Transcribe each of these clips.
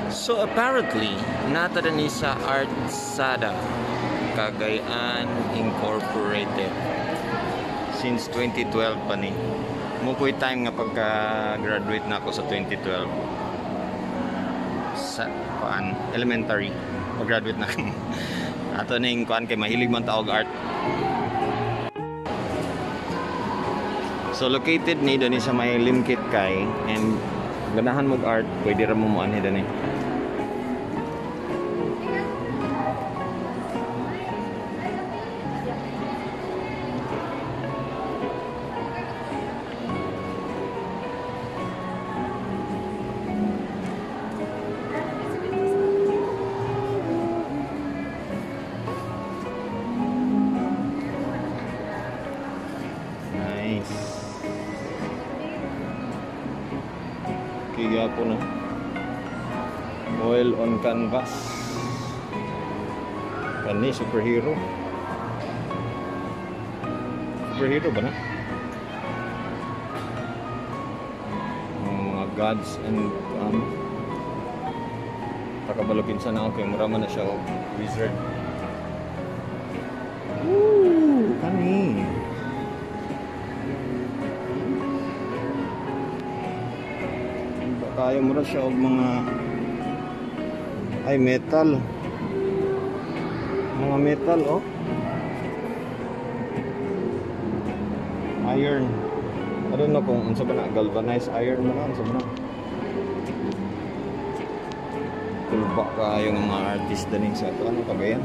So apparently, nata din sa Artsada, Cagayan Incorporated. Since 2012 pa ni. Mukoy time nga pagka-graduate na ako sa 2012. Sa elementary. Pag-graduate na ako. Ato na yung kuan kay mahilig man taog art. So located ni dani sa may Limkit kay and ganahan mo art, pwede ra mo muan dani. Kiga po na oil on canvas kani superhero ba na mga gods and takabalukin sana ako kay murama na siya wizard. Kani tayo mura siya og mga metal oh iron. I don't know kung unsa ba na galvanized iron mo na unsa ba na tulba kayo ng mga artist daning sa ito ano Cagayan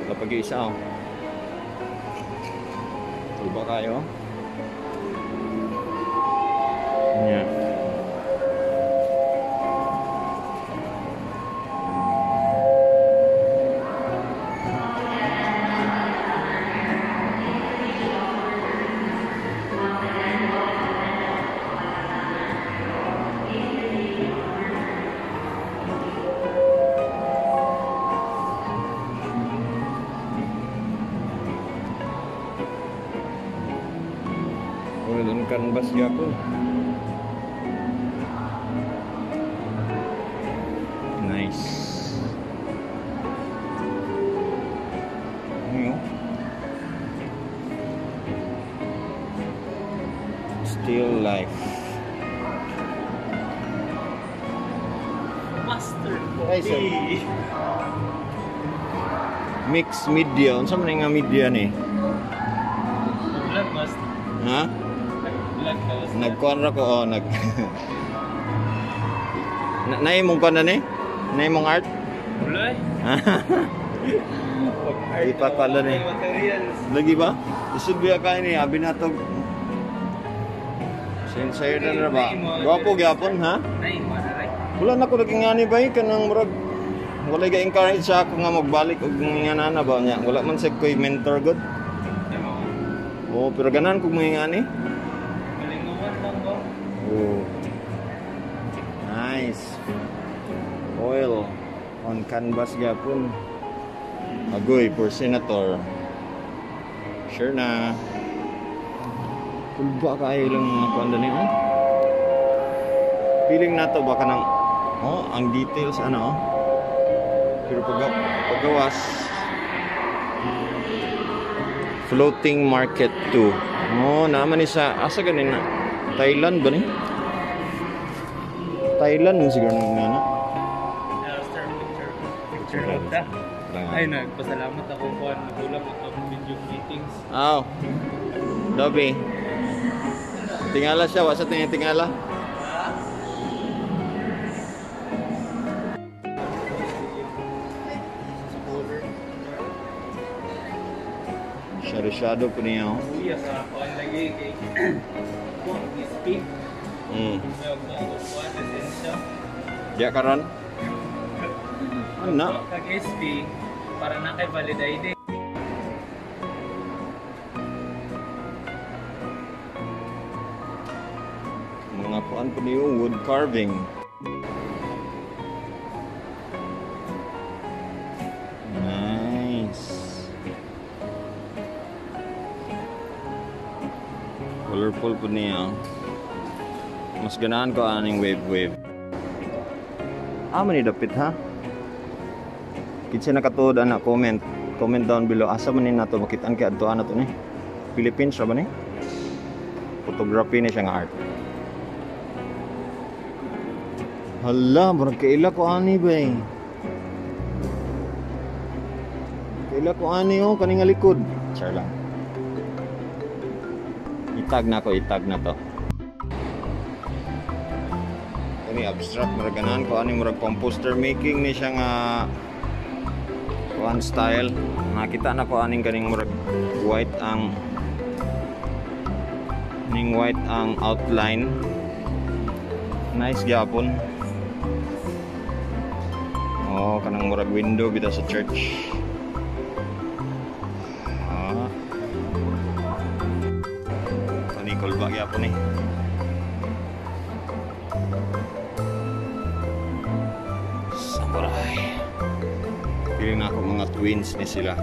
lapag isa oh tulba kayo yeah. Canvas yapon. Nice. Still life. Master Copy. Mix media. Unsa man nga media ni? Black master. Ha? Nagkuhan ra ko nag Nay mong kuan na ni? Nay mong art? Wala. Di pa pala ni. Lagi ba? Isud biya kay ni abi natog. Sincere na ba? Gwapo gyapon ha? Nay maray. Wala na ko naging ngani ba kanang murag wala ga encourage sa ako nga magbalik og nganana ba nya. Wala man sa koy mentor god. Oh, pero ganan kog mga ngani. Oh. Nice. Oil on canvas gapon. Agoy for senator. Sure na. Kulba kayo lang mga kuanda niyo. Feeling na to baka nang ang details ano pero paggawas floating market 2. Naman ni sa asa ganin na Thailand ba ni? Thailand mo siguro nang nana. Picture of that. Ay nagpasalamat ako kuan nagulang ako video meetings. Dobi. Tingala siya, wasa tingala. Shadow po niya oh. Iya sa kuan lagi kay speak. Dia karon. Ano? Kag-SP para na kay valid ID. Mga kuan po niyo wood carving. Colorful po niya. Mas ganahan ko aning wave. man ni dapit ha. Kinsa nakatuod ana comment down below asa man ni nato makit-an kay adto ana to ni. Philippines ra ba ni? Photography ni siya nga art. Hala, murag kaila ko ani ba eh. Kaila ko ani oh kaning nga likod. Char lang. Itag na to. Ini abstract maraganan ko ani murag poster making ni siya nga one style. Nakita na ko aning kaning murag white ang outline. Nice gyapon. Oh, kanang murag window bitaw sa church. Nicole ba gyapon eh. Samurai. Piling na ako mga twins ni sila.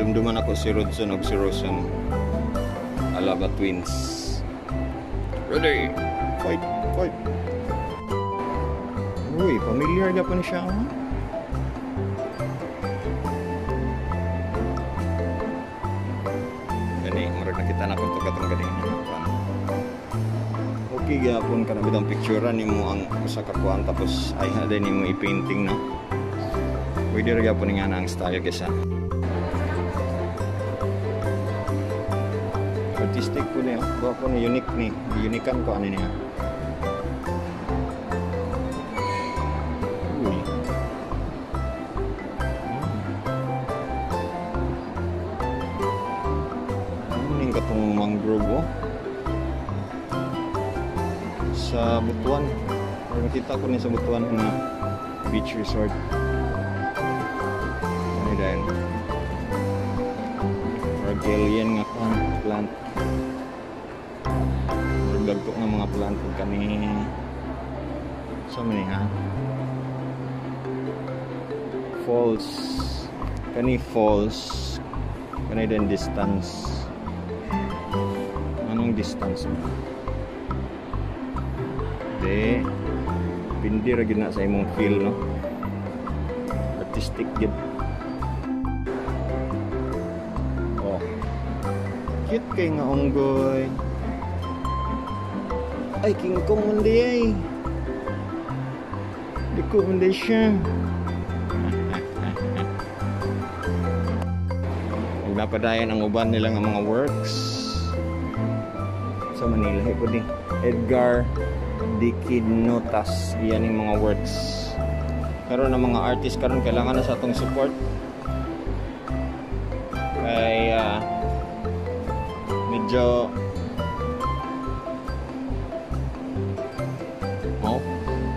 Dumduman ako si Rodson ug si Rosen. Alaba twins. Ready. Fight. Uy, familiar gyapon siya. Nakita na kung katong galing okay gyapon kana bitang picturean nimo ang usa ka kuan tapos ay hada nimo i-painting na pwede ra gyapon nga na ang style kaysa artistic po niya ko ni unique ni unikan ko ani niya katong mangrove oh. Sa Butuan nakita ko ni sa Butuan na beach resort ano dahil Argelian nga plant magdagto nga mga plant kani sa mani ha falls kani din distance distance mo de pindi ra gid na sa imong feel no artistic gid oh cute kay nga onggoy ay king kong mundi ay di ko mundi siya napadayan ang uban nila nga mga works sa Manila ko din Edgar Dikinotas iyan yung mga works karon ng mga artist karon kailangan na sa atong support kay medyo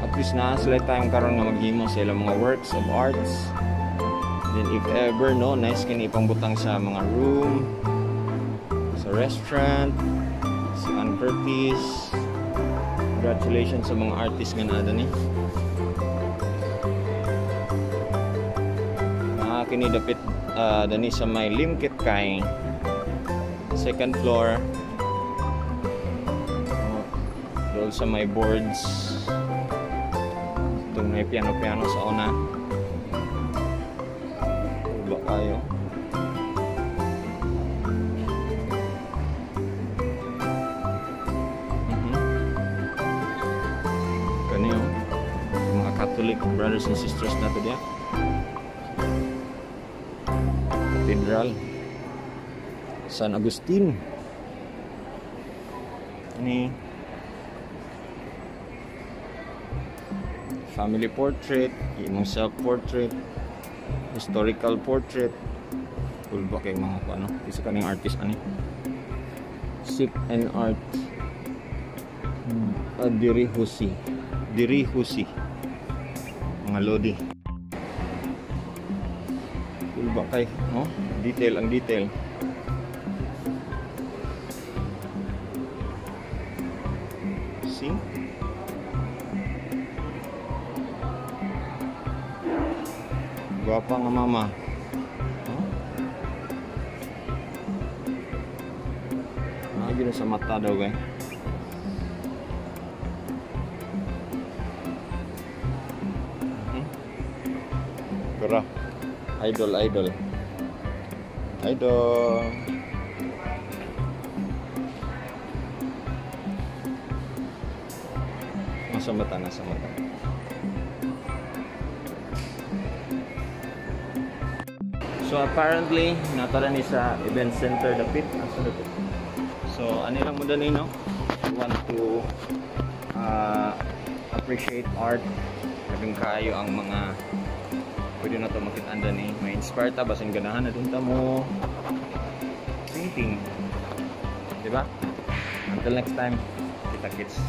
at least na sila time karon nga maghimo sa ilang mga works of arts then if ever no nice kini ipangbutang sa mga room sa restaurant Ann Curtis. Congratulations sa mga artist nga na ni. Kini dapit dani sa may Limkit kay second floor. Doon sa may boards. Itong may piano sa una. Ba kayo? Catholic brothers and sisters na to diya. Cathedral San Agustin. Ini family portrait, imong self portrait, historical portrait. Full ba kay mga ano, isa kaning artist ani. Sick and art. Diri Husi. Mga lodi. Full ba kay, no? Detail ang detail. See? Gwapa nga mama. Lagi na sa mata daw kay. Kura. Idol, idol. Idol. Nasa mata, nasa mata. So apparently, natara ni sa event center dapit. Asa dapit? So ano lang mo dali, no? You want to appreciate art. Labing kayo ang mga pwede na ito makitanda ni may inspire ta, basin ganahan na dunta mo painting, diba? Until next time, kita kits.